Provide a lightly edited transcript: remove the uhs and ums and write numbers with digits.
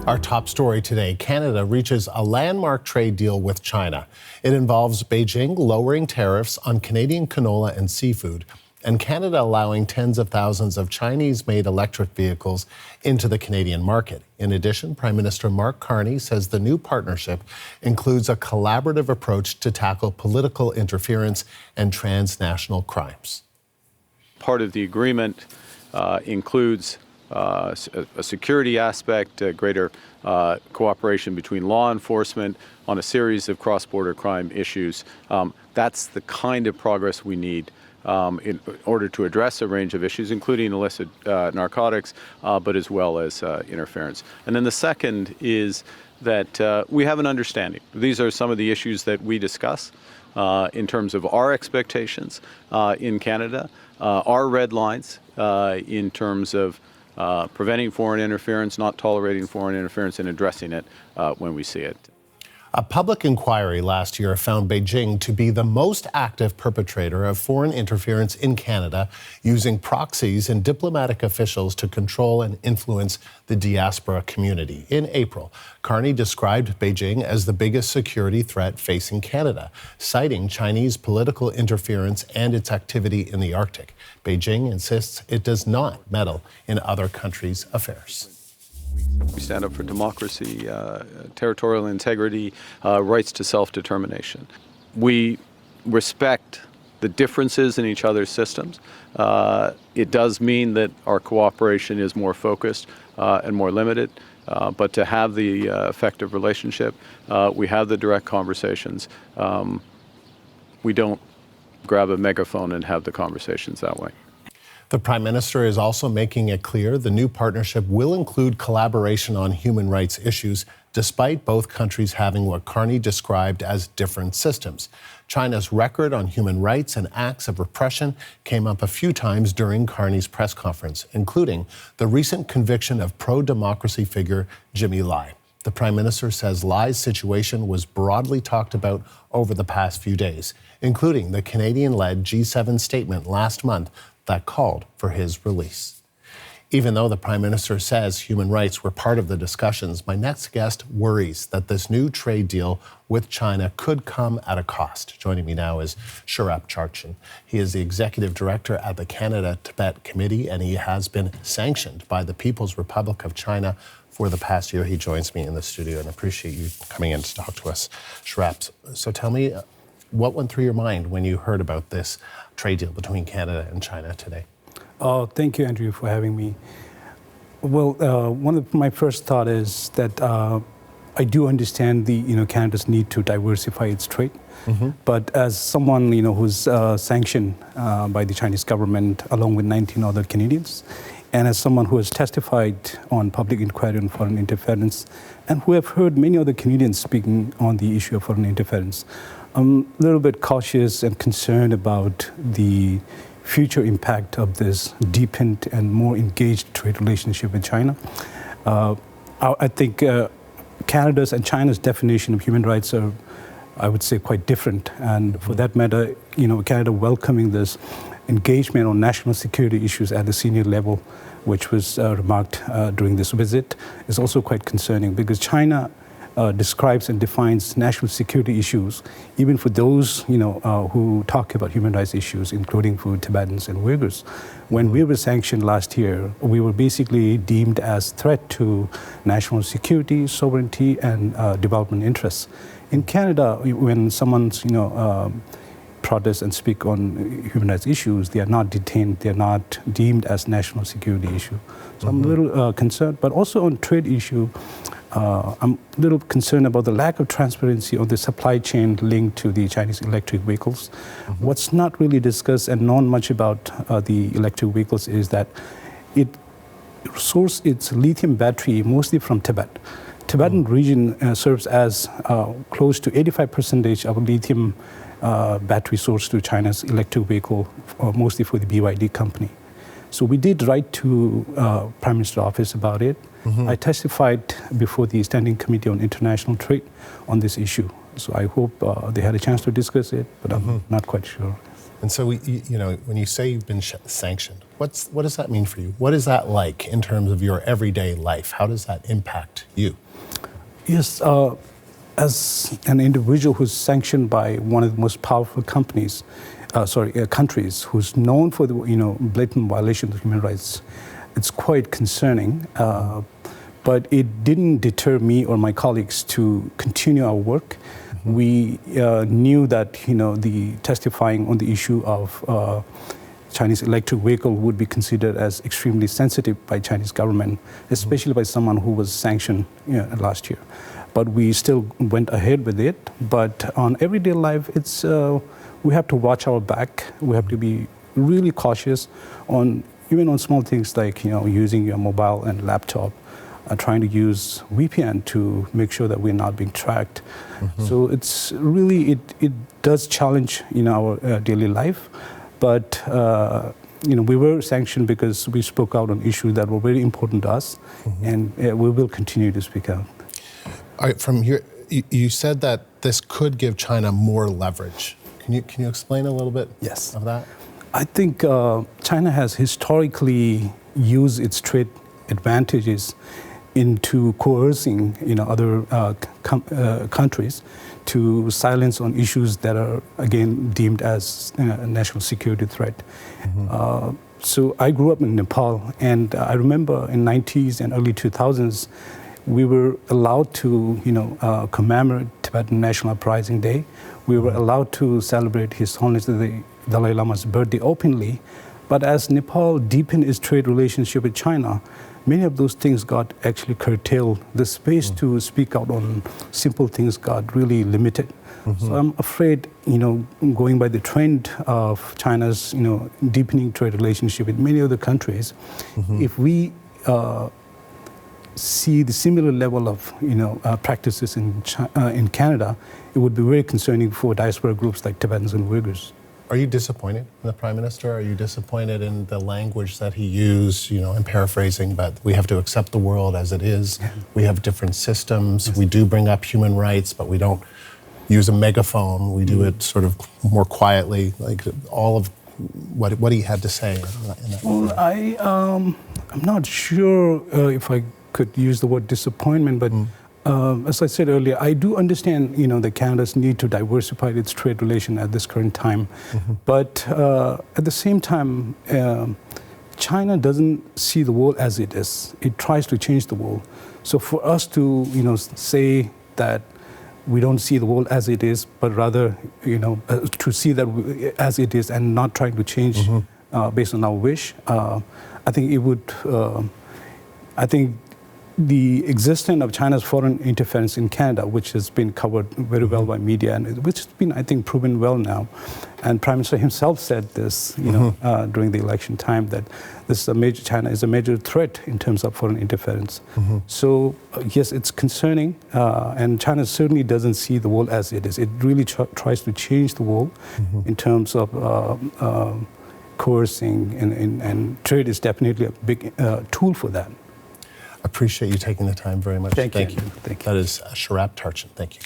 Our top story today, Canada reaches a landmark trade deal with China. It involves Beijing lowering tariffs on Canadian canola and seafood, and Canada allowing tens of thousands of Chinese-made electric vehicles into the Canadian market. In addition, Prime Minister Mark Carney says the new partnership includes a collaborative approach to tackle political interference and transnational crimes. Part of the agreement includes a security aspect, greater cooperation between law enforcement on a series of cross-border crime issues. That's the kind of progress we need in order to address a range of issues, including illicit narcotics, but as well as interference. And then the second is that we have an understanding. These are some of the issues that we discuss in terms of our expectations in Canada, our red lines in terms of preventing foreign interference, not tolerating foreign interference, and addressing it when we see it. A public inquiry last year found Beijing to be the most active perpetrator of foreign interference in Canada, using proxies and diplomatic officials to control and influence the diaspora community. In April, Carney described Beijing as the biggest security threat facing Canada, citing Chinese political interference and its activity in the Arctic. Beijing insists it does not meddle in other countries' affairs. We stand up for democracy, territorial integrity, rights to self-determination. We respect the differences in each other's systems. It does mean that our cooperation is more focused and more limited, but to have the effective relationship, we have the direct conversations. We don't grab a megaphone and have the conversations that way. The Prime Minister is also making it clear the new partnership will include collaboration on human rights issues, despite both countries having what Carney described as different systems. China's record on human rights and acts of repression came up a few times during Carney's press conference, including the recent conviction of pro-democracy figure Jimmy Lai. The Prime Minister says Lai's situation was broadly talked about over the past few days, including the Canadian-led G7 statement last month that called for his release. Even though the Prime Minister says human rights were part of the discussions, my next guest worries that this new trade deal with China could come at a cost. Joining me now is Sherap Therchin. He is the Executive Director at the Canada-Tibet Committee, and he has been sanctioned by the People's Republic of China for the past year. He joins me in the studio, and I appreciate you coming in to talk to us, Sherap. So tell me, what went through your mind when you heard about this trade deal between Canada and China today? Thank you, Andrew, for having me. Well, one of my first thought is that I do understand Canada's need to diversify its trade. Mm-hmm. But as someone who's sanctioned by the Chinese government along with 19 other Canadians, and as someone who has testified on public inquiry on foreign interference, and who have heard many other Canadians speaking on the issue of foreign interference, I'm a little bit cautious and concerned about the future impact of this deepened and more engaged trade relationship with China. I think Canada's and China's definition of human rights are, I would say, quite different. And for that matter, Canada welcoming this engagement on national security issues at the senior level, which was remarked during this visit, is also quite concerning, because China describes and defines national security issues, even for those who talk about human rights issues, including for Tibetans and Uyghurs. When we were sanctioned last year, we were basically deemed as threat to national security, sovereignty, and development interests. In Canada, when someone's protest and speak on human rights issues, they are not detained, they are not deemed as national security issue. So I'm a little concerned, but also on trade issue, I'm a little concerned about the lack of transparency of the supply chain linked to the Chinese electric vehicles. Mm-hmm. What's not really discussed and known much about the electric vehicles is that it sources its lithium battery mostly from Tibet. Tibetan region serves as close to 85% of lithium battery source to China's electric vehicle, mostly for the BYD company. So we did write to Prime Minister's office about it. Mm-hmm. I testified before the Standing Committee on International Trade on this issue. So I hope they had a chance to discuss it, but I'm not quite sure. And so, when you say you've been sanctioned, what does that mean for you? What is that like in terms of your everyday life? How does that impact you? Yes, as an individual who's sanctioned by one of the most powerful countries, who's known for the blatant violations of human rights, it's quite concerning. But it didn't deter me or my colleagues to continue our work. We knew that the testifying on the issue of Chinese electric vehicle would be considered as extremely sensitive by Chinese government, especially by someone who was sanctioned last year. But we still went ahead with it. But on everyday life, it's we have to watch our back. We have to be really cautious even on small things like using your mobile and laptop. Trying to use VPN to make sure that we're not being tracked. So it's really, it does challenge our daily life. But we were sanctioned because we spoke out on issues that were very important to us, and we will continue to speak out. All right, from here, you said that this could give China more leverage. Can you explain a little bit of that? I think China has historically used its trade advantages into coercing other countries to silence on issues that are again deemed as a national security threat. So I grew up in Nepal, and I remember in 90s and early 2000s we were allowed to commemorate Tibetan National Uprising Day. We were allowed to celebrate His Holiness the Dalai Lama's birthday openly. But as Nepal deepened its trade relationship with China, many of those things got actually curtailed. The space to speak out on simple things got really limited. So I'm afraid, going by the trend of China's, deepening trade relationship with many other countries, if we see the similar level of, practices in Canada, it would be very concerning for diaspora groups like Tibetans and Uyghurs. Are you disappointed in the Prime Minister? Are you disappointed in the language that he used, in paraphrasing, but we have to accept the world as it is. We have different systems. We do bring up human rights, but we don't use a megaphone. We do it sort of more quietly, like all of what he had to say in that Well, I'm not sure if I could use the word disappointment, but as I said earlier, I do understand, that Canada's need to diversify its trade relation at this current time. But at the same time, China doesn't see the world as it is. It tries to change the world. So for us to, say that we don't see the world as it is, but rather, to see that as it is and not trying to change based on our wish, I think it would. The existence of China's foreign interference in Canada, which has been covered very well by media, and which has been, I think, proven well now. And Prime Minister himself said this, during the election time, that China is a major threat in terms of foreign interference. So yes, it's concerning, and China certainly doesn't see the world as it is. It really tries to change the world in terms of coercing, and trade is definitely a big tool for that. Appreciate you taking the time very much. Thank you. That is Sherap Therchin. Thank you.